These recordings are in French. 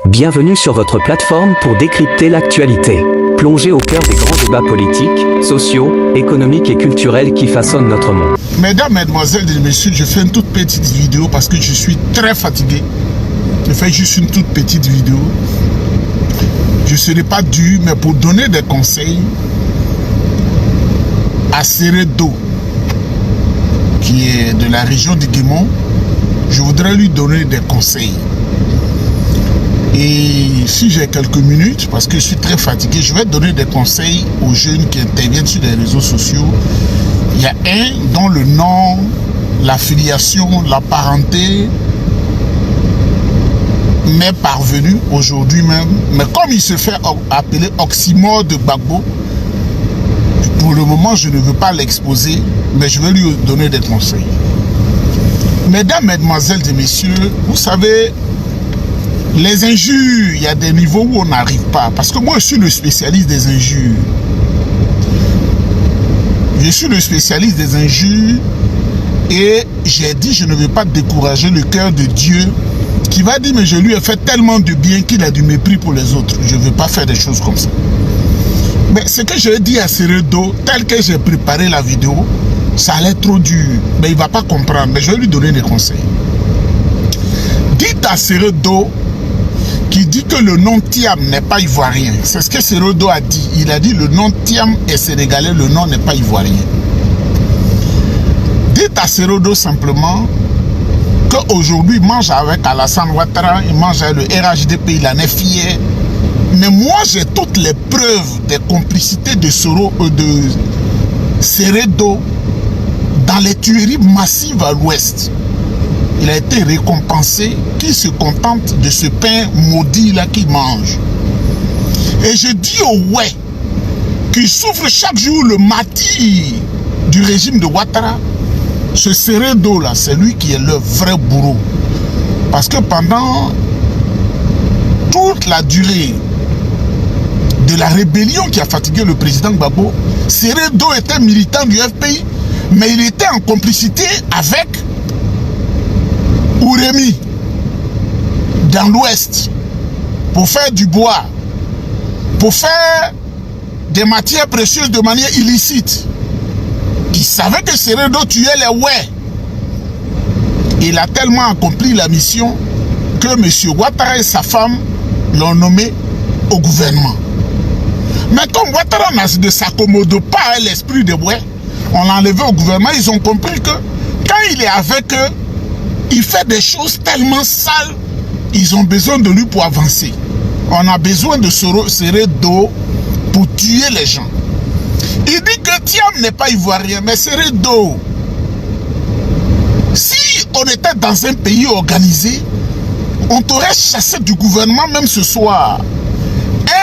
Bienvenue sur votre plateforme pour décrypter l'actualité. Plongez au cœur des grands débats politiques, sociaux, économiques et culturels qui façonnent notre monde. Mesdames, Mesdemoiselles et Messieurs, je fais une toute petite vidéo parce que je suis très fatigué. Je fais juste une toute petite vidéo. Je ne serai pas dû, mais pour donner des conseils à Seredo, qui est de la région du Guémon, je voudrais lui donner des conseils. Et si j'ai quelques minutes, parce que je suis très fatigué, je vais donner des conseils aux jeunes qui interviennent sur les réseaux sociaux. Il y a un dont le nom, la filiation, la parenté m'est parvenu aujourd'hui même. Mais comme il se fait appeler Oxymore de Gbagbo, pour le moment je ne veux pas l'exposer, mais je vais lui donner des conseils. Mesdames, Mesdemoiselles et Messieurs, vous savez, les injures, il y a des niveaux où on n'arrive pas. Parce que moi, je suis le spécialiste des injures. Je suis le spécialiste des injures. Et j'ai dit, je ne veux pas décourager le cœur de Dieu qui va dire, mais je lui ai fait tellement de bien qu'il a du mépris pour les autres. Je ne veux pas faire des choses comme ça. Mais ce que j'ai dit à Seredo, tel que j'ai préparé la vidéo, ça allait trop dur. Mais il ne va pas comprendre. Mais je vais lui donner des conseils. Dites à Seredo qui dit que le nom Thiam n'est pas ivoirien. C'est ce que Seredo a dit. Il a dit le nom Thiam est sénégalais, le nom n'est pas ivoirien. Dites à Seredo simplement qu'aujourd'hui, il mange avec Alassane Ouattara, il mange avec le RHDP, il en est fier. Mais moi, j'ai toutes les preuves des complicités de Seredo dans les tueries massives à l'ouest. Il a été récompensé qu'il se contente de ce pain maudit là qu'il mange. Et je dis au ouais qu'il souffre chaque jour le martyre du régime de Ouattara. Ce Seredo là, c'est lui qui est le vrai bourreau. Parce que pendant toute la durée de la rébellion qui a fatigué le président Gbagbo, Seredo était militant du FPI, mais il était en complicité avec Ouremi dans l'ouest pour faire du bois, pour faire des matières précieuses de manière illicite. Il savait que Seredo tuait les ouais. Il a tellement accompli la mission que M. Ouattara et sa femme l'ont nommé au gouvernement. Mais comme Ouattara ne s'accommode pas à l'esprit des ouais, on l'a enlevé au gouvernement. Ils ont compris que quand il est avec eux, il fait des choses tellement sales, ils ont besoin de lui pour avancer. On a besoin de Seredo pour tuer les gens. Il dit que Thiam n'est pas ivoirien, mais Seredo, si on était dans un pays organisé, on t'aurait chassé du gouvernement même ce soir.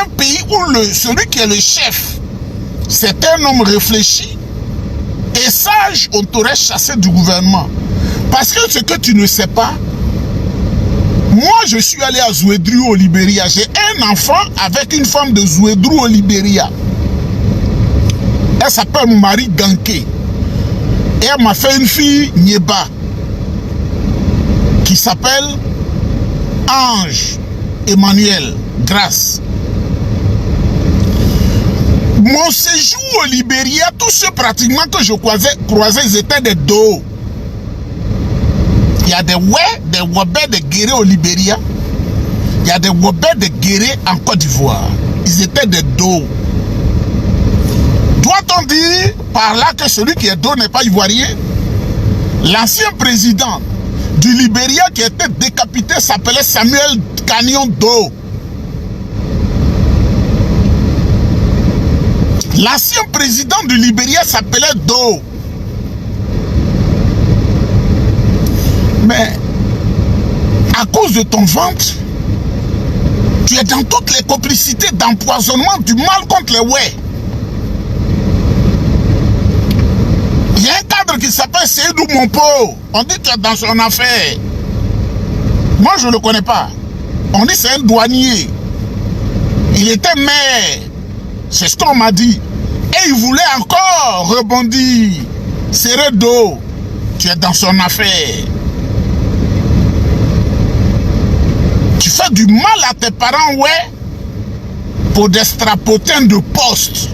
Un pays où celui qui est le chef, c'est un homme réfléchi et sage, on t'aurait chassé du gouvernement. Parce que ce que tu ne sais pas, moi je suis allé à Zouédrou au Libéria. J'ai un enfant avec une femme de Zouédrou au Libéria. Elle s'appelle Marie Ganké. Et elle m'a fait une fille Nieba qui s'appelle Ange Emmanuel Grâce. Mon séjour au Libéria, tous ceux pratiquement que je croisais, ils étaient des dos. Il y a des ouais, des wabais, des guérés au Libéria. Il y a des wabais, des guérés en Côte d'Ivoire. Ils étaient des dos. Doit-on dire par là que celui qui est dos n'est pas ivoirien? L'ancien président du Libéria qui a été décapité s'appelait Samuel Canyon Do. L'ancien président du Libéria s'appelait Do. Mais à cause de ton ventre, tu es dans toutes les complicités d'empoisonnement du mal contre les ouais. Il y a un cadre qui s'appelle Seydou Monpo. On dit que tu es dans son affaire. Moi, je ne le connais pas. On dit que c'est un douanier. Il était maire. C'est ce qu'on m'a dit. Et il voulait encore rebondir. Seredo, tu es dans son affaire. Tu fais du mal à tes parents, ouais, pour des strapotins de poste.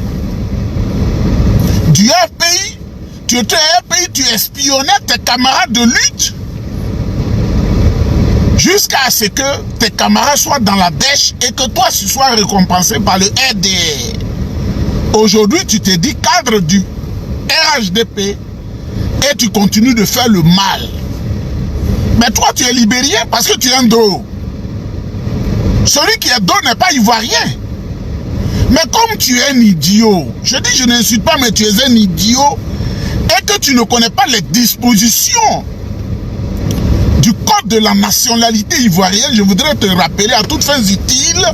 Du RPI, tu étais RPI, tu espionnais tes camarades de lutte jusqu'à ce que tes camarades soient dans la dèche et que toi, tu sois récompensé par le RDR. Aujourd'hui, tu te dis cadre du RHDP et tu continues de faire le mal. Mais toi, tu es libérien parce que tu es un dos. Celui qui est dos n'est pas ivoirien. Mais comme tu es un idiot, je dis je n'insulte pas, mais tu es un idiot et que tu ne connais pas les dispositions du code de la nationalité ivoirienne, je voudrais te rappeler à toutes fins utiles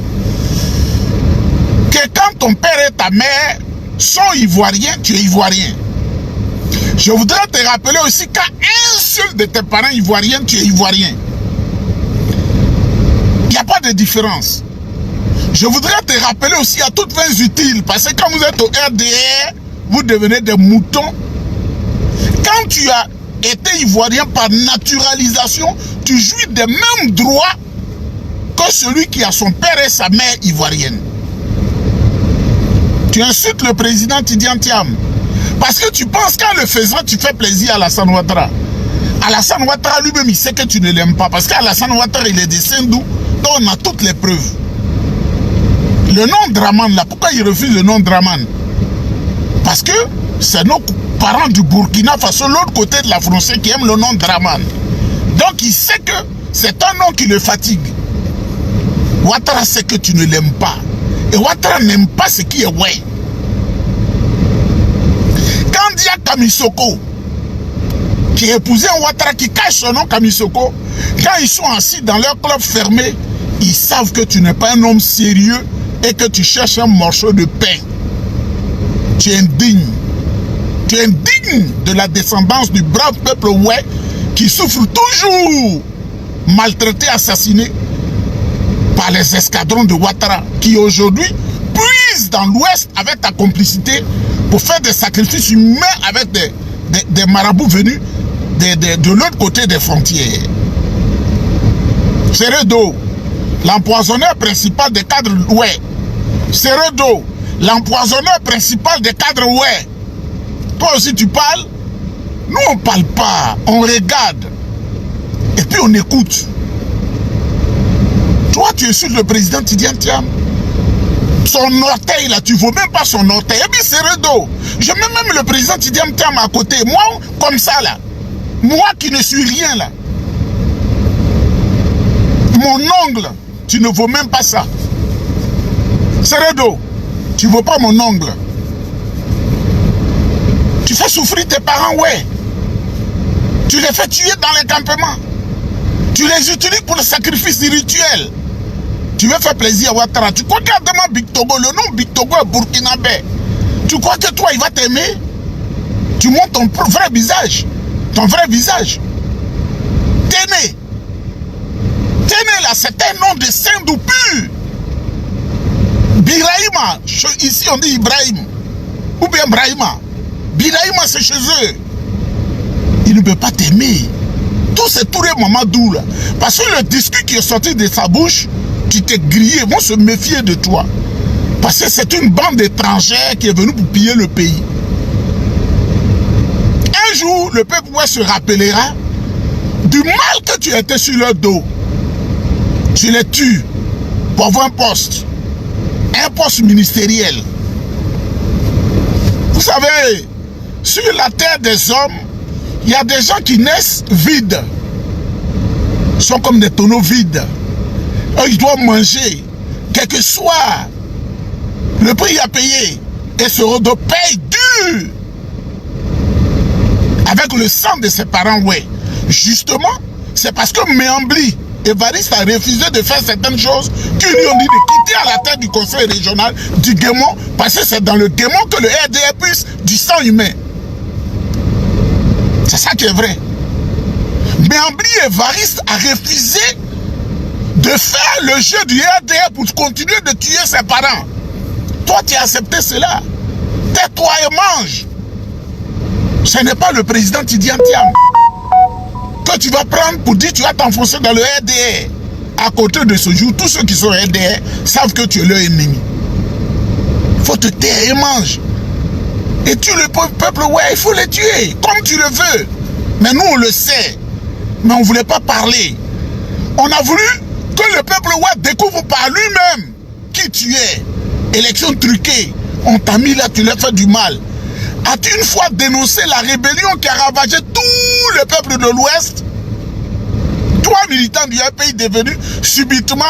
que quand ton père et ta mère sont ivoiriens, tu es ivoirien. Je voudrais te rappeler aussi qu'à un seul de tes parents ivoiriens, tu es ivoirien. Il n'y a pas de différence. Je voudrais te rappeler aussi à toutes fins utiles, parce que quand vous êtes au RDR, vous devenez des moutons. Quand tu as été ivoirien par naturalisation, tu jouis des mêmes droits que celui qui a son père et sa mère ivoirienne. Tu insultes le président Tidiane Thiam parce que tu penses qu'en le faisant, tu fais plaisir à Alassane Ouattara. Alassane Ouattara lui-même, il sait que tu ne l'aimes pas parce qu'Alassane Ouattara, il est de Sendou, donc on a toutes les preuves. Le nom Draman, là, pourquoi il refuse le nom Draman? Parce que c'est nos parents du Burkina Faso, l'autre côté de la frontière, qui aiment le nom Draman. Donc il sait que c'est un nom qui le fatigue. Ouattara sait que tu ne l'aimes pas. Et Ouattara n'aime pas ce qui est ouais. Quand Dia Kamisoko, qui épousait un Ouattara qui cache son nom Kamisoko, quand ils sont assis dans leur club fermé, ils savent que tu n'es pas un homme sérieux et que tu cherches un morceau de pain. Tu es indigne. Tu es indigne de la descendance du brave peuple ouais qui souffre toujours maltraité, assassiné par les escadrons de Ouattara qui aujourd'hui puisent dans l'Ouest avec ta complicité pour faire des sacrifices humains avec des marabouts venus de l'autre côté des frontières. Seredo, l'empoisonneur principal des cadres ouais. Seredo, l'empoisonneur principal des cadres ouais. Toi aussi tu parles. Nous on ne parle pas, on regarde. Et puis on écoute. Toi tu es sur le président Tidiane Thiam. Son orteil là, tu ne vaux même pas son orteil. Et puis Seredo, je mets même le président Tidiane Thiam à côté. Moi, comme ça là. Moi qui ne suis rien là. Mon ongle, tu ne vaux même pas ça. Seredo, tu ne vaux pas mon ongle. Tu fais souffrir tes parents, ouais. Tu les fais tuer dans les campements. Tu les utilises pour le sacrifice rituel. Tu veux faire plaisir à Ouattara. Tu crois qu'à demain Big Togo, le nom Big Togo est burkinabé. Tu crois que toi, il va t'aimer? Tu montres ton vrai visage. Ton vrai visage. Téné. Téné là, c'est un nom de Sendou pur. Biraïma. Ici on dit Ibrahim. Ou bien Brahima. Biraïma c'est chez eux. Il ne peut pas t'aimer. Tout c'est Touré Mamadou là. Parce que le discours qui est sorti de sa bouche, tu t'es grillé, vont se méfier de toi. Parce que c'est une bande d'étrangers qui est venue pour piller le pays. Un jour, le peuple se rappellera du mal que tu étais sur leur dos. Tu les tues pour avoir un poste ministériel. Vous savez, sur la terre des hommes, il y a des gens qui naissent vides. Ils sont comme des tonneaux vides. Ils doivent manger, quel que soit le prix à payer. Et ce rodo paye dur. Avec le sang de ses parents, ouais. Justement, c'est parce que Méambli, Évariste a refusé de faire certaines choses qui lui ont dit de quitter à la tête du conseil régional du Guémon, parce que c'est dans le Guémon que le RDR puisse du sang humain. C'est ça qui est vrai. Méambli Évariste a refusé de faire le jeu du RDR pour continuer de tuer ses parents. Toi, tu as accepté cela. Tais-toi et mange. Ce n'est pas le président Tidiane Thiam que tu vas prendre pour dire que tu vas t'enfoncer dans le RDR À côté de ce jour, tous ceux qui sont RDR savent que tu es leur ennemi. Il faut te taire et mange. Et tue le peuple, ouais, il faut les tuer, comme tu le veux. Mais nous, on le sait. Mais on ne voulait pas parler. On a voulu que le peuple ouais découvre par lui-même qui tu es. Élection truquée. On t'a mis là, tu l'as fait du mal. As-tu une fois dénoncé la rébellion qui a ravagé tout le peuple de l'Ouest? Toi, militant du pays devenu subitement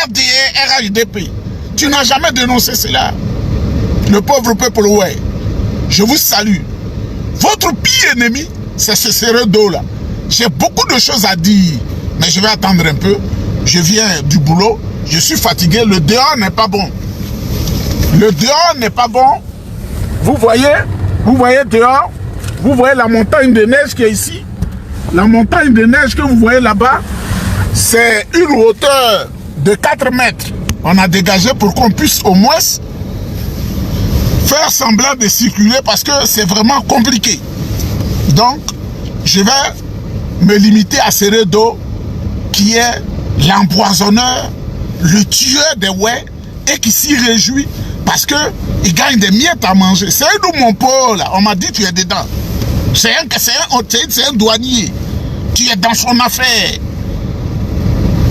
RDR, RHDP. Tu n'as jamais dénoncé cela. Le pauvre peuple ouais. Je vous salue. Votre pire ennemi, c'est ce Seredo là. J'ai beaucoup de choses à dire, mais je vais attendre un peu. Je viens du boulot, je suis fatigué, le dehors n'est pas bon. Le dehors n'est pas bon. Vous voyez dehors, vous voyez la montagne de neige qui est ici. La montagne de neige que vous voyez là-bas, c'est une hauteur de 4 mètres. On a dégagé pour qu'on puisse au moins faire semblant de circuler parce que c'est vraiment compliqué. Donc, je vais me limiter à Seredo, qui est l'empoisonneur, le tueur des ouais, et qui s'y réjouit parce qu'il gagne des miettes à manger. C'est d'où mon Paul, on m'a dit tu es dedans. C'est un douanier. Tu es dans son affaire.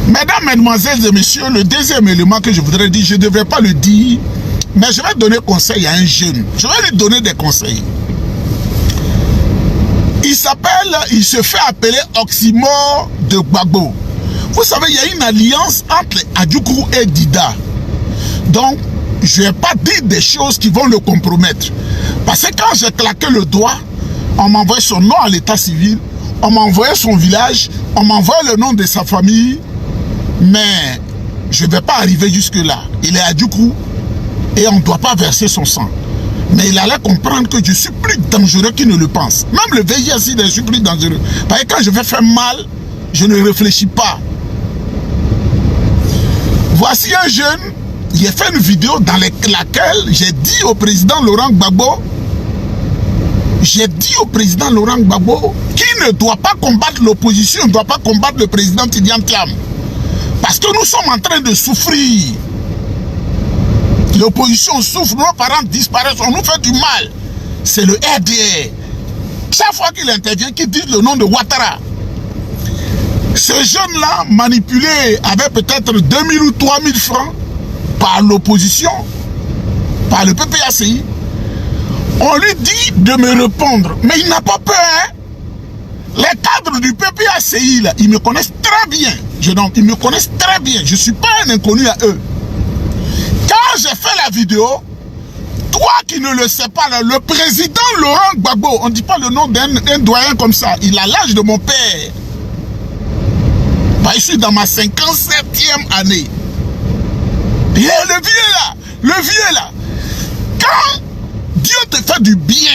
Mesdames, mesdemoiselles et messieurs, le deuxième élément que je voudrais dire, je ne devrais pas le dire, mais je vais donner conseil à un jeune. Je vais lui donner des conseils. Il se fait appeler Oxymore de Gbagbo. Vous savez, il y a une alliance entre Adjoukou et Dida. Donc, je ne vais pas dire des choses qui vont le compromettre. Parce que quand j'ai claqué le doigt, on m'a envoyé son nom à l'état civil, on m'a envoyé son village, on m'a envoyé le nom de sa famille. Mais je ne vais pas arriver jusque-là. Il est Adjoukou et on ne doit pas verser son sang. Mais il allait comprendre que je suis plus dangereux qu'il ne le pense. Même le VIH, je suis plus dangereux. Parce que quand je vais faire mal, je ne réfléchis pas. Voici un jeune, j'ai fait une vidéo dans laquelle j'ai dit au président Laurent Gbagbo, qu'il ne doit pas combattre l'opposition, ne doit pas combattre le président Tidjane Thiam. Parce que nous sommes en train de souffrir. L'opposition souffre, nos parents disparaissent, on nous fait du mal. C'est le RDR. Chaque fois qu'il intervient, qu'il dit le nom de Ouattara. Ce jeune-là, manipulé avec peut-être 2000 ou 3000 francs par l'opposition, par le PPACI, on lui dit de me répondre. Mais il n'a pas peur. Hein? Les cadres du PPACI, là, ils me connaissent très bien. Ils me connaissent très bien. Je ne suis pas un inconnu à eux. Quand j'ai fait la vidéo, toi qui ne le sais pas, là, le président Laurent Gbagbo, on ne dit pas le nom d'un doyen comme ça, il a l'âge de mon père. Bah, je suis dans ma 57e année. Et le vieux là, quand Dieu te fait du bien,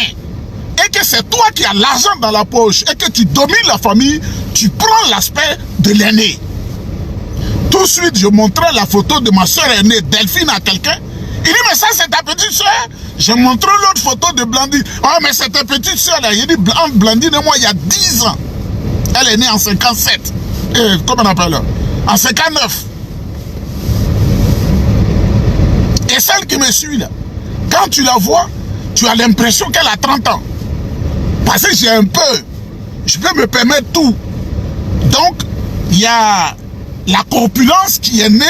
et que c'est toi qui as l'argent dans la poche, et que tu domines la famille, tu prends l'aspect de l'aîné. Tout de suite, je montrais la photo de ma soeur aînée, Delphine, à quelqu'un. Il dit, mais ça, c'est ta petite soeur. Je montre l'autre photo de Blandine. Oh, mais c'est ta petite soeur, là. Il dit, Blandine et moi, il y a 10 ans. Elle est née en 57. Comment on appelle là? En 59. Et celle qui me suit, là, quand tu la vois, tu as l'impression qu'elle a 30 ans. Parce que j'ai un peu. Je peux me permettre tout. Donc, il y a la corpulence qui est née,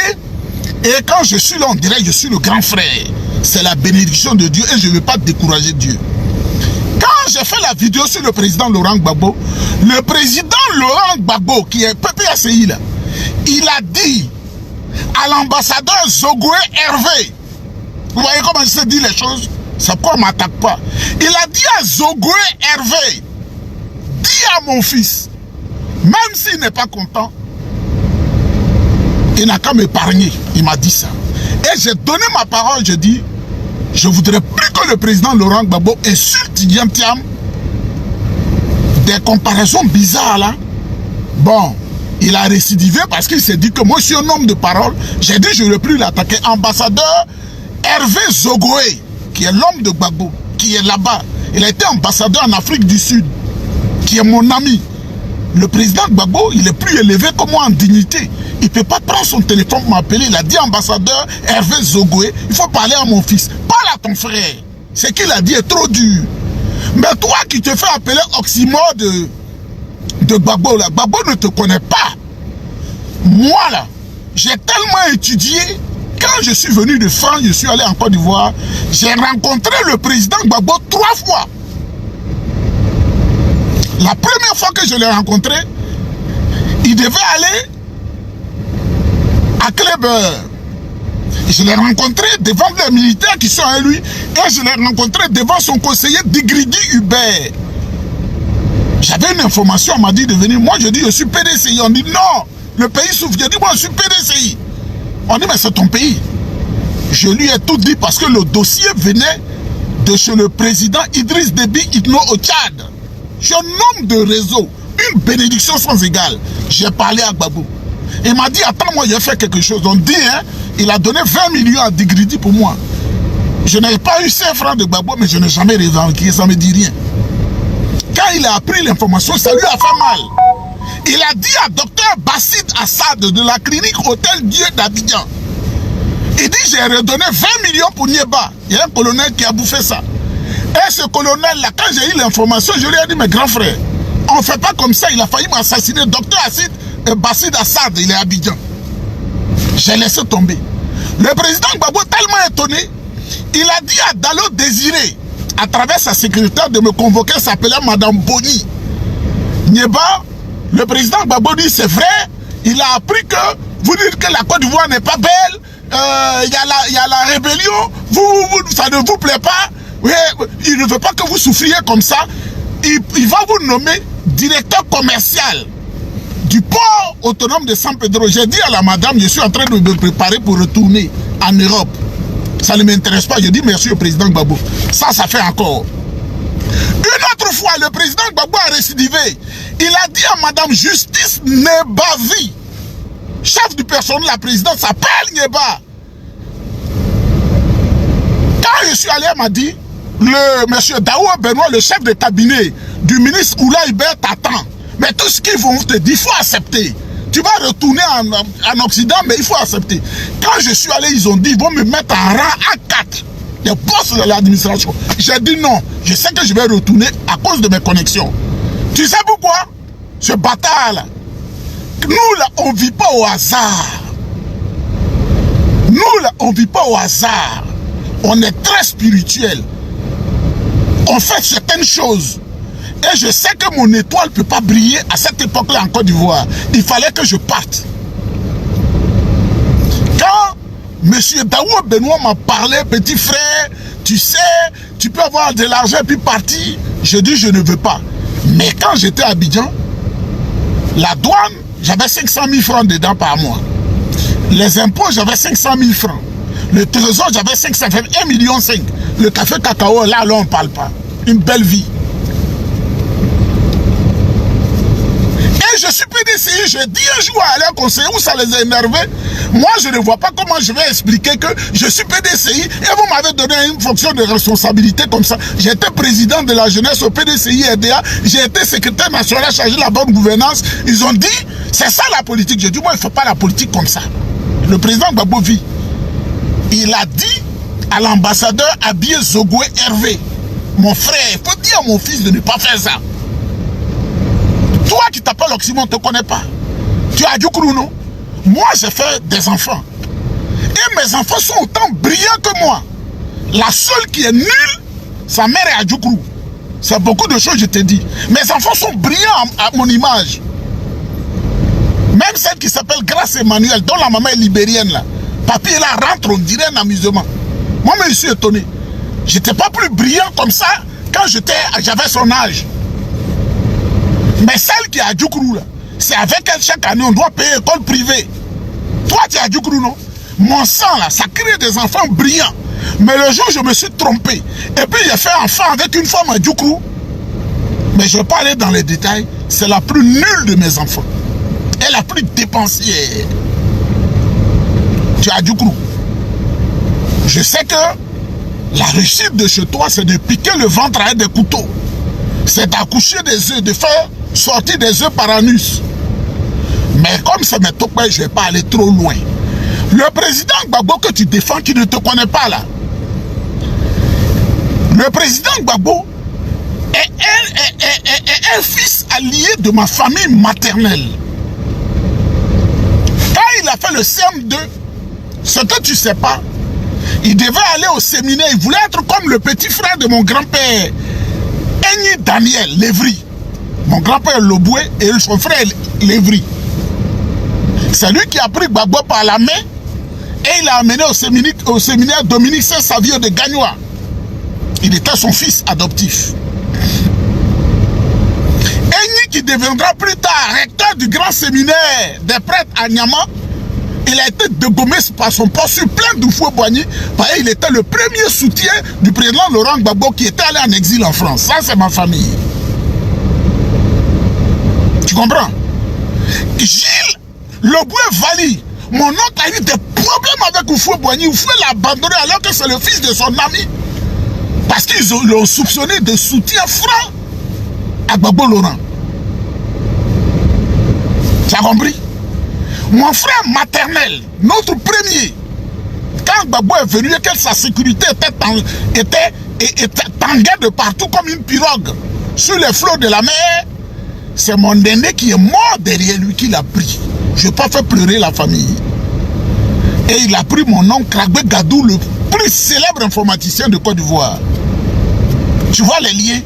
et quand je suis là, on dirait que je suis le grand frère. C'est la bénédiction de Dieu et je ne veux pas décourager Dieu. Quand j'ai fait la vidéo sur le président Laurent Gbagbo, le président Laurent Gbagbo, qui est PPACI là, il a dit à l'ambassadeur Zogoué Hervé, vous voyez comment je sais dire les choses, c'est pourquoi on ne m'attaque pas. Il a dit à Zogoué Hervé, dis à mon fils, même s'il n'est pas content, il n'a qu'à m'épargner. Il m'a dit ça. Et j'ai donné ma parole, je dis, je ne voudrais plus que le président Laurent Gbagbo insulte Tidjane Thiam. Des comparaisons bizarres là. Bon, il a récidivé parce qu'il s'est dit que moi je suis un homme de parole. J'ai dit je ne veux plus l'attaquer. Ambassadeur Hervé Zogoué, qui est l'homme de Gbagbo, qui est là-bas. Il a été ambassadeur en Afrique du Sud, qui est mon ami. Le président Gbagbo, il est plus élevé que moi en dignité. Il ne peut pas prendre son téléphone pour m'appeler. Il a dit ambassadeur Hervé Zogoué, il faut parler à mon fils. Parle à ton frère. Ce qu'il a dit est trop dur. Mais toi qui te fais appeler oxymore de Gbagbo, là, Gbagbo ne te connaît pas. Moi là, j'ai tellement étudié. Quand je suis venu de France, je suis allé en Côte d'Ivoire, j'ai rencontré le président Gbagbo 3 fois. La première fois que je l'ai rencontré, il devait aller à Kléber. Je l'ai rencontré devant les militaires qui sont à lui et je l'ai rencontré devant son conseiller Digridi Hubert. J'avais une information, on m'a dit de venir. Moi, je dis, je suis PDCI. On dit, non, le pays souffre. Je dis, moi, je suis PDCI. On dit, mais c'est ton pays. Je lui ai tout dit parce que le dossier venait de chez le président Idriss Déby Itno au Tchad. Je nomme de réseau, une bénédiction sans égale. J'ai parlé à Gbagbo. Il m'a dit, attends, moi, j'ai fait quelque chose. On dit, hein, il a donné 20 millions à Digridi pour moi. Je n'ai pas eu 5 francs de Gbagbo, mais je n'ai jamais revendiqué, ça ne me dit rien. Quand il a appris l'information, ça lui a fait mal. Il a dit à docteur Bassid Assad de la clinique Hôtel Dieu d'Abidjan. Il dit, j'ai redonné 20 millions pour Nieba. Il y a un colonel qui a bouffé ça. Et ce colonel-là, quand j'ai eu l'information, je lui ai dit, mais grand frère, on ne fait pas comme ça, il a failli m'assassiner. Docteur Bassid Assad, il est à Abidjan. J'ai laissé tomber. Le président Gbagbo, tellement étonné, il a dit à Dalo Désiré, à travers sa secrétaire, de me convoquer, s'appelait Madame Boni. Nieba, le président Gbagbo dit, c'est vrai, il a appris que vous dites que la Côte d'Ivoire n'est pas belle, il y a la rébellion, ça ne vous plaît pas, oui, il ne veut pas que vous souffriez comme ça, il va vous nommer directeur commercial du port autonome de San Pedro. J'ai dit à la madame, je suis en train de me préparer pour retourner en Europe. Ça ne m'intéresse pas. Je dis merci au président Gbagbo. Ça fait encore. Une autre fois, le président Gbagbo a récidivé. Il a dit à madame Justice Nebavi, chef du personnel de la présidence, s'appelle Nieba. Quand je suis allé, elle m'a dit, le monsieur Daou Benoît, le chef de cabinet du ministre Oula Hubert t'attend. Mais tout ce qu'ils vont te dire, il faut accepter. Tu vas retourner en Occident, mais il faut accepter. Quand je suis allé, ils ont dit, ils vont me mettre en rang A4. Les boss de l'administration. J'ai dit non, je sais que je vais retourner à cause de mes connexions. Tu sais pourquoi? Ce bâtard-là. Nous, là, on ne vit pas au hasard. Nous, là, on ne vit pas au hasard. On est très spirituel. On fait certaines choses. Et je sais que mon étoile ne peut pas briller à cette époque-là en Côte d'Ivoire. Il fallait que je parte. Quand M. Daou Benoît m'a parlé, petit frère, tu sais, tu peux avoir de l'argent et puis partir. Je dis, je ne veux pas. Mais quand j'étais à Abidjan, la douane, j'avais 500 000 francs dedans par mois. Les impôts, j'avais 500 000 francs. Le trésor, j'avais 1,5 million. Le café cacao, là on ne parle pas. Une belle vie. Et je suis PDCI, je dis un jour à un conseiller où ça les a énervés. Moi, je ne vois pas comment je vais expliquer que je suis PDCI et vous m'avez donné une fonction de responsabilité comme ça. J'étais président de la jeunesse au PDCI RDA, j'ai été secrétaire national chargé de la bonne gouvernance. Ils ont dit, c'est ça la politique. Je dis, moi, il ne faut pas la politique comme ça. Le président Gbagbo vit. Il a dit à l'ambassadeur Abie Zogoué Hervé, mon frère, il faut dire à mon fils de ne pas faire ça. Toi qui t'appelles Oxymore, on ne te connaît pas. Tu as du Djoukroum, non? Moi, j'ai fait des enfants. Et mes enfants sont autant brillants que moi. La seule qui est nulle, sa mère est à Djoukroum. C'est beaucoup de choses, je te dis. Mes enfants sont brillants à mon image. Même celle qui s'appelle Grace Emmanuel, dont la maman est libérienne, là. Papy, là, rentre, on dirait un amusement. Moi, je suis étonné. Je n'étais pas plus brillant comme ça quand j'avais son âge. Mais celle qui est à Djoukroum, là, c'est avec elle chaque année, on doit payer école privée. Toi, tu es à Djoukroum, non? Mon sang, là, ça crée des enfants brillants. Mais le jour où je me suis trompé, et puis j'ai fait enfant avec une femme à Djoukroum, mais je ne vais pas aller dans les détails, c'est la plus nulle de mes enfants. Et la plus dépensière. Tu es à Djoukroum. Je sais que la réussite de chez toi, c'est de piquer le ventre avec des couteaux. C'est d'accoucher des œufs, de faire sorti des œufs par anus. Mais comme c'est mes topes, je ne vais pas aller trop loin. Le président Gbagbo que tu défends, qui ne te connaît pas là. Le président Gbagbo est un fils allié de ma famille maternelle. Quand il a fait le CM2, ce que tu ne sais pas, il devait aller au séminaire. Il voulait être comme le petit frère de mon grand-père, Enyi Daniel Lévry. Mon grand-père Loboué et son frère Lévry. C'est lui qui a pris Gbagbo par la main et il l'a amené au séminaire Dominique Saint-Savio de Gagnoa. Il était son fils adoptif. Enyi qui deviendra plus tard recteur du grand séminaire des prêtres à Niama, il a été dégommé par son poste sur plein de fouet Boigny, parce qu'il était le premier soutien du président Laurent Gbagbo qui était allé en exil en France. Ça, c'est ma famille. Tu comprends? Gilles Loboué Vali, mon oncle a eu des problèmes avec Oufoué Boigny. Oufoué l'a abandonné alors que c'est le fils de son ami. Parce qu'ils l'ont soupçonné de soutien franc à Gbagbo Laurent. Tu as compris? Mon frère maternel, notre premier, quand Gbagbo est venu et que sa sécurité était tanguée de partout comme une pirogue sur les flots de la mer, c'est mon aîné qui est mort derrière lui qui l'a pris. Je n'ai pas fait pleurer la famille. Et il a pris mon oncle Kragbe Gadou, le plus célèbre informaticien de Côte d'Ivoire. Tu vois les liens?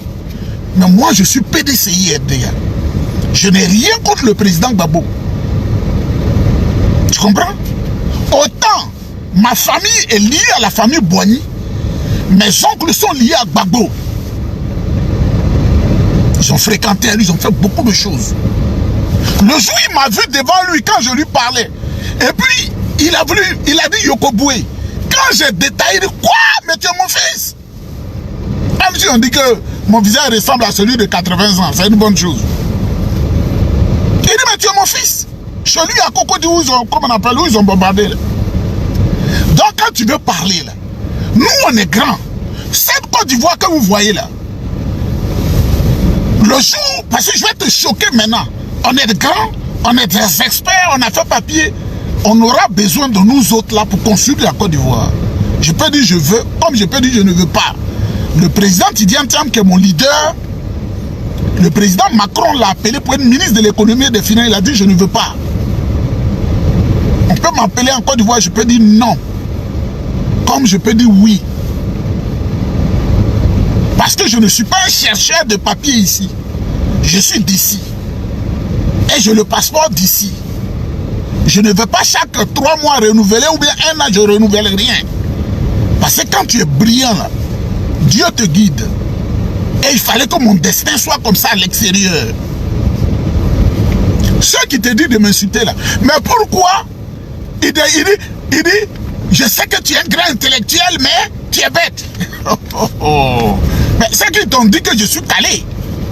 Mais moi, je suis PDCI RDA. Je n'ai rien contre le président Gbagbo. Tu comprends? Autant ma famille est liée à la famille Boigny, mes oncles sont liés à Gbagbo. Ils ont fréquenté, ils ont fait beaucoup de choses. Le jour où il m'a vu devant lui quand je lui parlais, et puis il a dit Yokoboué. Quand j'ai détaillé, il dit quoi? Mais tu es mon fils? Même si on dit que mon visage ressemble à celui de 80 ans, c'est une bonne chose. Il dit mais tu es mon fils. Chez lui à Cocody, où ils ont, comme on appelle, où ils ont bombardé. Là. Donc quand tu veux parler là, nous on est grands. Cette Côte d'Ivoire que vous voyez là, le jour, parce que je vais te choquer maintenant, on est grands, on est des experts, on a fait papier, on aura besoin de nous autres là pour construire la Côte d'Ivoire. Je peux dire je veux, comme je peux dire je ne veux pas. Le président Tidiane Thiam, qui est mon leader, le président Macron l'a appelé pour être ministre de l'économie et des finances, il a dit je ne veux pas. On peut m'appeler en Côte d'Ivoire, je peux dire non. Comme je peux dire oui. Parce que je ne suis pas un chercheur de papier ici. Je suis d'ici. Et j'ai le passeport d'ici. Je ne veux pas chaque 3 mois renouveler ou bien 1 an, je ne renouvelle rien. Parce que quand tu es brillant là, Dieu te guide. Et il fallait que mon destin soit comme ça à l'extérieur. Ceux qui te disent de m'insulter là. Mais pourquoi? Il dit, je sais que tu es un grand intellectuel, mais tu es bête. Mais ceux qui t'ont dit que je suis calé,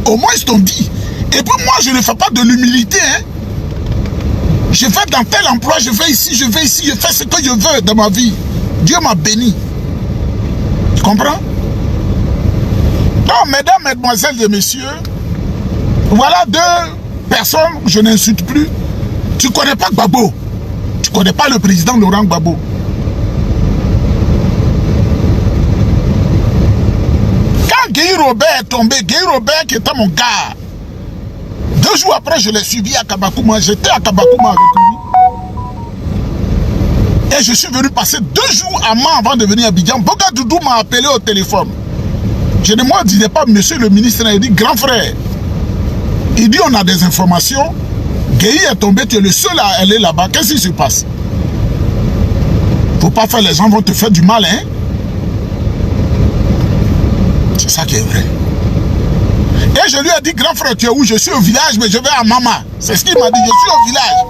au moins ils t'ont dit. Et puis moi, je ne fais pas de l'humilité. Hein. Je fais dans tel emploi, je vais ici, je vais ici, je fais ce que je veux dans ma vie. Dieu m'a béni. Tu comprends? Donc, mesdames, mesdemoiselles et messieurs, voilà 2 personnes, je n'insulte plus. Tu ne connais pas Gbagbo. Tu ne connais pas le président Laurent Gbagbo. Quand Guy Robert est tombé, Guy Robert qui était mon gars, 2 jours après, je l'ai suivi à Kabakouma. J'étais à Kabakouma avec lui. Et je suis venu passer 2 jours à Mans avant de venir à Abidjan. Boga Doudou m'a appelé au téléphone. Je ne me disais pas, monsieur le ministre, il dit, grand frère, il dit, on a des informations. Guy est tombé, tu es le seul à aller là-bas. Qu'est-ce qui se passe? Faut pas faire, les gens vont te faire du mal, hein? C'est ça qui est vrai. Et je lui ai dit, grand frère, tu es où? Je suis au village, mais je vais à Mama. C'est ce qu'il m'a dit, je suis au village.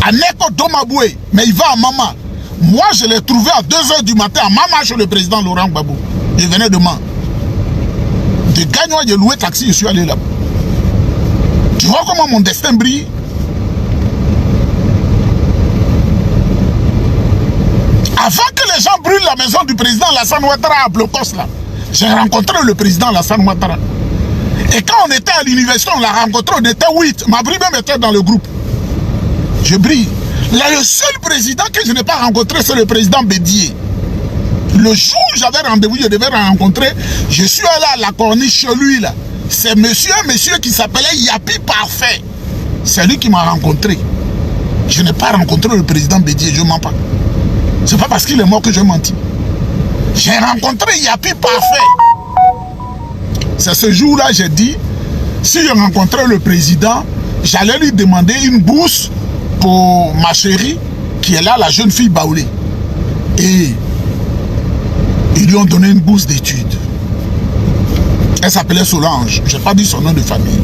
À Neko Domaboué, mais il va à Mama. Moi, je l'ai trouvé à 2 h du matin à Mama chez le président Laurent Gbagbo. Il venait de Mans. De Gagnoa, j'ai loué taxi, je suis allé là-bas. Tu vois comment mon destin brille? Avant que les gens brûlent la maison du président Alassane Ouattara à Blocos, là, j'ai rencontré le président Alassane Ouattara. Et quand on était à l'université, on l'a rencontré, on était 8. Mabri même était dans le groupe. Je brille. Là, le seul président que je n'ai pas rencontré, c'est le président Bédier. Le jour où j'avais rendez-vous, je devais le rencontrer. Je suis allé à la corniche chez lui, là. C'est un monsieur qui s'appelait Yapi Parfait. C'est lui qui m'a rencontré. Je n'ai pas rencontré le président Bédier, je ne mens pas. C'est pas parce qu'il est mort que je mentis. J'ai rencontré Yapi Parfait. C'est ce jour-là, j'ai dit, si je rencontrais le président, j'allais lui demander une bourse pour ma chérie, qui est là, la jeune fille Baoulé. Et ils lui ont donné une bourse d'études. Elle s'appelait Solange. Je n'ai pas dit son nom de famille.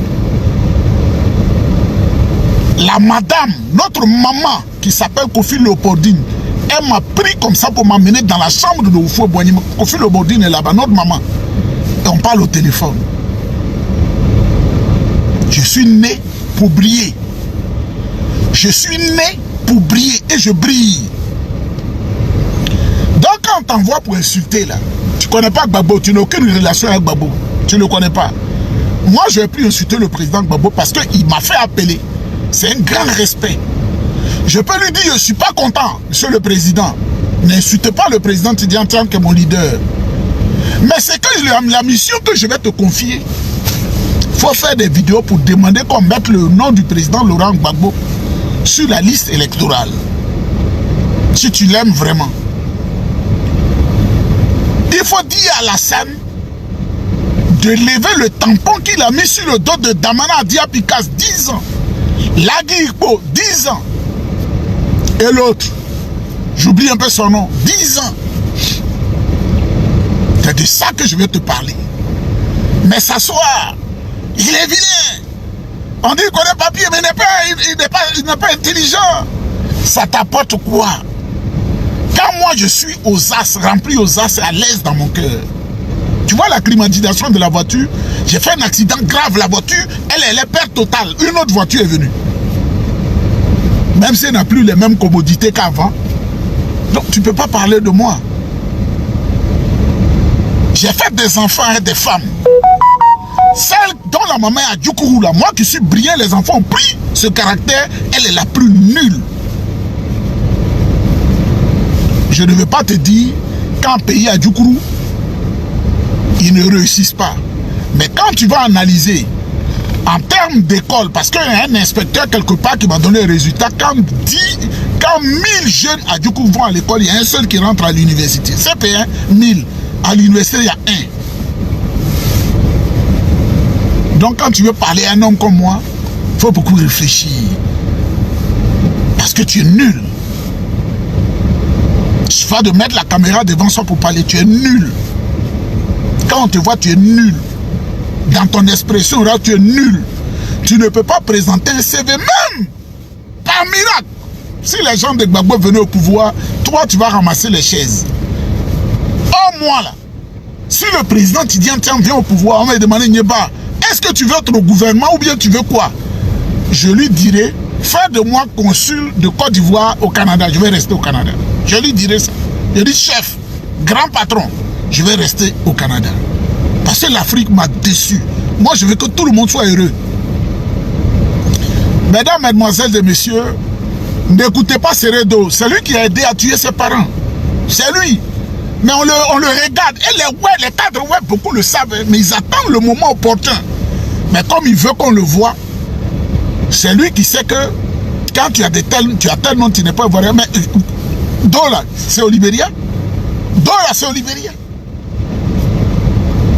La madame, notre maman, qui s'appelle Kofi Léopoldine, elle m'a pris comme ça pour m'amener dans la chambre de Oufou Boigny. Kofi Léopoldine est là-bas, notre maman. Et on parle au téléphone. Je suis né pour briller. Je suis né pour briller et je brille. Donc quand on t'envoie pour insulter là, tu ne connais pas Gbagbo, tu n'as aucune relation avec Gbagbo. Tu ne le connais pas. Moi, je n'ai plus insulter le président Gbagbo parce qu'il m'a fait appeler. C'est un grand respect. Je peux lui dire, je ne suis pas content, monsieur le président. N'insultez pas le président Tidjane Thiam qui est mon leader. Mais c'est que la mission que je vais te confier, il faut faire des vidéos pour demander qu'on mette le nom du président Laurent Gbagbo sur la liste électorale. Si tu l'aimes vraiment. Il faut dire à Alassane de lever le tampon qu'il a mis sur le dos de Damana Diapikas, 10 ans. Lagui Igbo, 10 ans. Et l'autre, j'oublie un peu son nom, 10 ans. C'est de ça que je vais te parler. Mais s'asseoir, il est vilain. On dit qu'il connaît papier, mais il n'est pas intelligent. Ça t'apporte quoi? Quand moi je suis aux as, rempli aux as, à l'aise dans mon cœur. Tu vois la climatisation de la voiture? J'ai fait un accident grave, la voiture, elle est perte totale. Une autre voiture est venue. Même si elle n'a plus les mêmes commodités qu'avant. Donc tu ne peux pas parler de moi. J'ai fait des enfants et des femmes. Celle dont la maman est à Djoukourou, là, moi qui suis brillant, les enfants ont pris ce caractère, elle est la plus nulle. Je ne veux pas te dire qu'un pays à Djoukourou, ils ne réussissent pas. Mais quand tu vas analyser en termes d'école, parce qu'il y a un inspecteur quelque part qui m'a donné le résultat, quand 1000 jeunes à Djoukourou vont à l'école, il y a un seul qui rentre à l'université. CP1, 1000. À l'université, il y a un. Donc quand tu veux parler à un homme comme moi, il faut beaucoup réfléchir. Parce que tu es nul. Il suffit de mettre la caméra devant soi pour parler, tu es nul. Quand on te voit, tu es nul. Dans ton expression, là, tu es nul. Tu ne peux pas présenter un CV même par miracle. Si les gens de Gbagbo venaient au pouvoir, toi, tu vas ramasser les chaises. Oh, moi, là, si le président Tidjane Thiam vient au pouvoir, on va lui demander, Nyeba, est-ce que tu veux être au gouvernement ou bien tu veux quoi? Je lui dirai, fais de moi consul de Côte d'Ivoire au Canada. Je vais rester au Canada. Je lui dirai ça. Je dis, chef, grand patron, je vais rester au Canada. Parce que l'Afrique m'a déçu. Moi, je veux que tout le monde soit heureux. Mesdames, mesdemoiselles et messieurs, n'écoutez pas Seredo. C'est lui qui a aidé à tuer ses parents. C'est lui. Mais on le regarde. Et les cadres, ouais, beaucoup le savent. Mais ils attendent le moment opportun. Mais comme il veut qu'on le voit, c'est lui qui sait que quand tu as tel nom, tu n'es pas ivoirien. Mais Dola, c'est au Libéria. Dola, c'est au Libéria.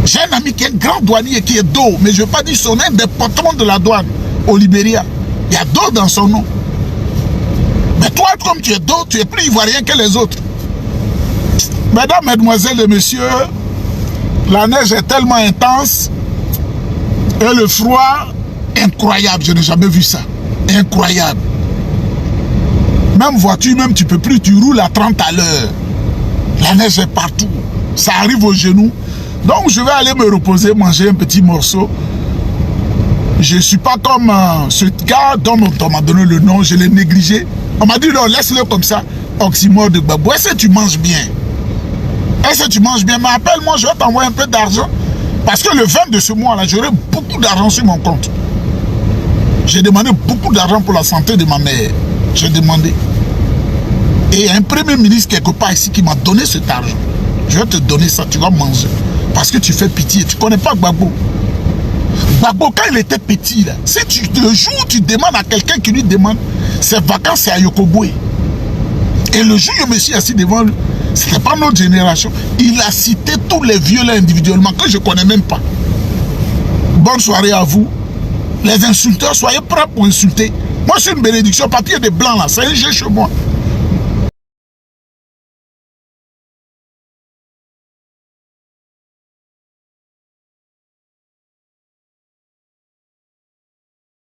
J'ai un ami qui est grand douanier qui est Do, mais je ne veux pas dire son nom, des patrons de la douane au Libéria. Il y a Do dans son nom. Mais toi, comme tu es Do, tu es plus ivoirien que les autres. Mesdames, mesdemoiselles et messieurs, la neige est tellement intense et le froid incroyable. Je n'ai jamais vu ça. Incroyable. Même voiture, même tu peux plus, tu roules à 30 à l'heure. La neige est partout. Ça arrive aux genoux. Donc je vais aller me reposer, manger un petit morceau. Je ne suis pas comme ce gars dont on m'a donné le nom, je l'ai négligé. On m'a dit non, laisse-le comme ça. Oxymore de Gbagbo. Est-ce que tu manges bien? Est-ce que tu manges bien? Mais appelle-moi, je vais t'envoyer un peu d'argent. Parce que le 20 de ce mois-là, j'aurai beaucoup d'argent sur mon compte. J'ai demandé beaucoup d'argent pour la santé de ma mère. J'ai demandé. Et il y a un premier ministre quelque part ici qui m'a donné cet argent. Je vais te donner ça, tu vas manger. Parce que tu fais pitié. Tu ne connais pas Gbagbo. Gbagbo, quand il était petit, là, le jour où tu demandes à quelqu'un qui lui demande ses vacances, c'est à Yokoboué. Et le jour où je me suis assis devant lui, ce n'était pas notre génération. Il a cité tous les vieux là individuellement, que je ne connais même pas. Bonne soirée à vous. Les insulteurs, soyez prêts pour insulter. Moi, c'est une bénédiction. Papier de blanc là, c'est un jeu chez moi.